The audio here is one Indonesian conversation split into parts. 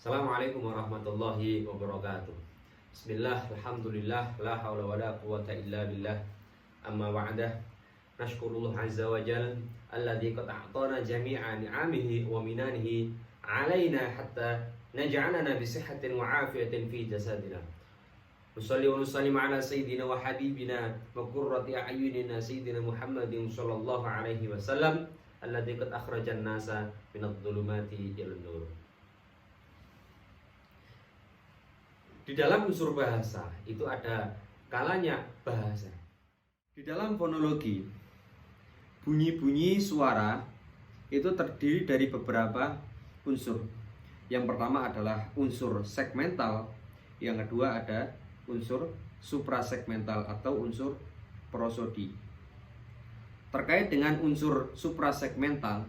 Assalamualaikum warahmatullahi wabarakatuh. Bismillah, alhamdulillah, la hawla wa la quwata illa billah. Amma ba'dah. Nashkurullah azza wa jal alladhi qad a'tana jami'a ni'amihi wa minanihi alaina hatta naj'alana bi sihhatin wa afiyatin fi jasadina. Nusalli wa nusallim ala sayyidina wa habibina wa qurrati a'yunina sayyidina Muhammadin sallallahu alaihi wasallam alladhi qad akhrajan nasa minadh dhulumati ilan nur. Di dalam unsur bahasa itu ada kalanya bahasa. Di dalam fonologi, bunyi-bunyi suara itu terdiri dari beberapa unsur. Yang pertama adalah unsur segmental, yang kedua ada unsur suprasegmental atau unsur prosodi. Terkait dengan unsur suprasegmental,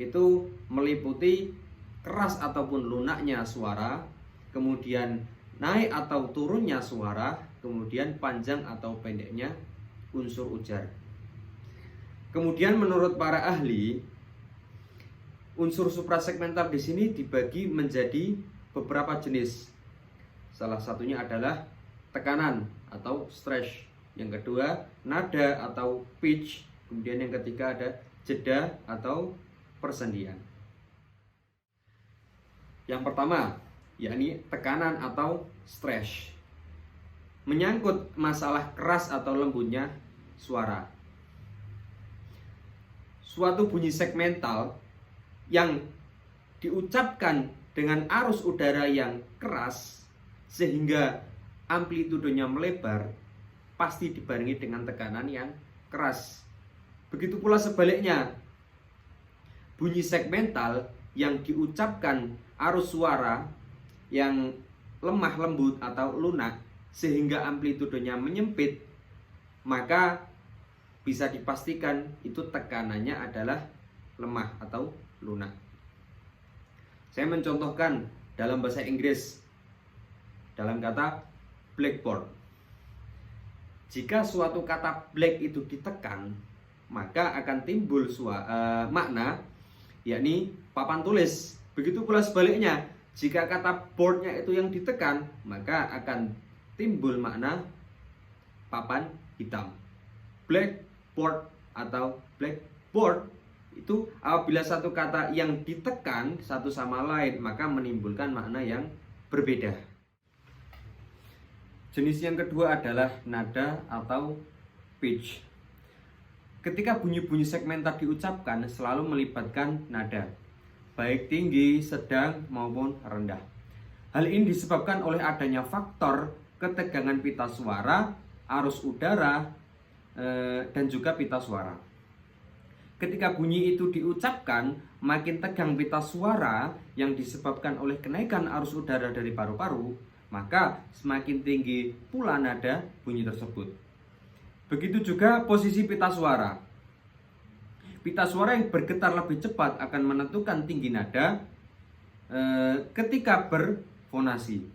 itu meliputi keras ataupun lunaknya suara, kemudian naik atau turunnya suara, kemudian panjang atau pendeknya unsur ujar. Kemudian menurut para ahli, unsur suprasegmental di sini dibagi menjadi beberapa jenis. Salah satunya adalah tekanan atau stress. Yang kedua, nada atau pitch. Kemudian yang ketiga ada jeda atau persendian. Yang pertama, yakni tekanan atau stress, menyangkut masalah keras atau lembutnya suara. Suatu bunyi segmental yang diucapkan dengan arus udara yang keras sehingga amplitudenya melebar pasti dibarengi dengan tekanan yang keras. Begitu pula sebaliknya, bunyi segmental yang diucapkan arus suara yang lemah lembut atau lunak sehingga amplitudenya menyempit, maka bisa dipastikan itu tekanannya adalah lemah atau lunak. Saya mencontohkan dalam bahasa Inggris dalam kata blackboard. Jika suatu kata black itu ditekan, maka akan timbul makna yakni papan tulis. Begitu pula sebaliknya, jika kata boardnya itu yang ditekan, maka akan timbul makna papan hitam. Blackboard atau blackboard itu apabila satu kata yang ditekan satu sama lain, maka menimbulkan makna yang berbeda. Jenis yang kedua adalah nada atau pitch. Ketika bunyi-bunyi segmental diucapkan selalu melibatkan nada, baik tinggi, sedang, maupun rendah. Hal ini disebabkan oleh adanya faktor ketegangan pita suara, arus udara, dan juga pita suara. Ketika bunyi itu diucapkan, makin tegang pita suara yang disebabkan oleh kenaikan arus udara dari paru-paru, maka semakin tinggi pula nada bunyi tersebut. Begitu juga posisi pita suara. Pita suara yang bergetar lebih cepat akan menentukan tinggi nada ketika berfonasi.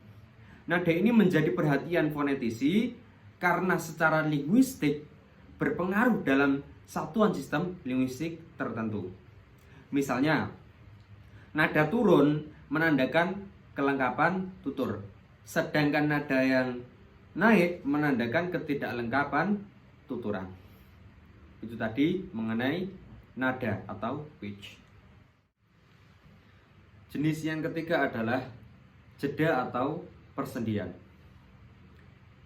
Nada ini menjadi perhatian fonetisi karena secara linguistik berpengaruh dalam satuan sistem linguistik tertentu. Misalnya, nada turun menandakan kelengkapan tutur, sedangkan nada yang naik menandakan ketidaklengkapan tuturan. Itu tadi mengenai nada atau pitch. Jenis yang ketiga adalah jeda atau persendian.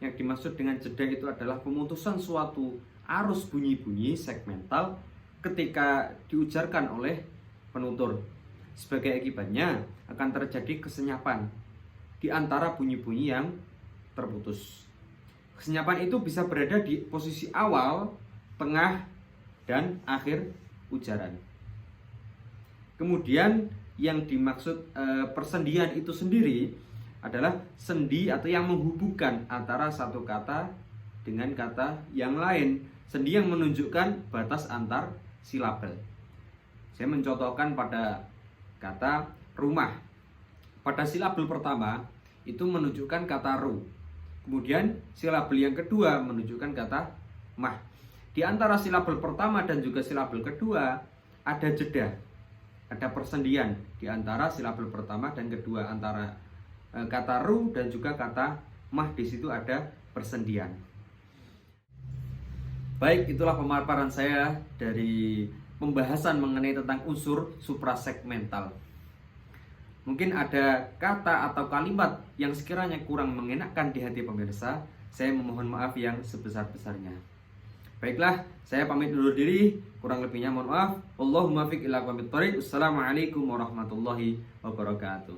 Yang dimaksud dengan jeda itu adalah pemutusan suatu arus bunyi-bunyi segmental ketika diujarkan oleh penutur. Sebagai akibatnya akan terjadi kesenyapan di antara bunyi-bunyi yang terputus. Kesenyapan itu bisa berada di posisi awal, tengah, dan akhir ujaran. Kemudian yang dimaksud persendian itu sendiri adalah sendi atau yang menghubungkan antara satu kata dengan kata yang lain. Sendi yang menunjukkan batas antar silabel. Saya mencontohkan pada kata rumah. Pada silabel pertama itu menunjukkan kata ru. Kemudian silabel yang kedua menunjukkan kata mah. Di antara silabel pertama dan juga silabel kedua ada jeda. ada persendian di antara silabel pertama dan kedua, antara kata ru dan juga kata mah, di situ ada persendian. Baik, itulah pemaparan saya dari pembahasan mengenai tentang unsur suprasegmental. Mungkin ada kata atau kalimat yang sekiranya kurang mengenakkan di hati pemirsa, saya memohon maaf yang sebesar-besarnya. Baiklah, saya pamit dulu diri, kurang lebihnya mohon maaf. Allahumma fiq ila aqwamit thoriq. Wassalamualaikum warahmatullahi wabarakatuh.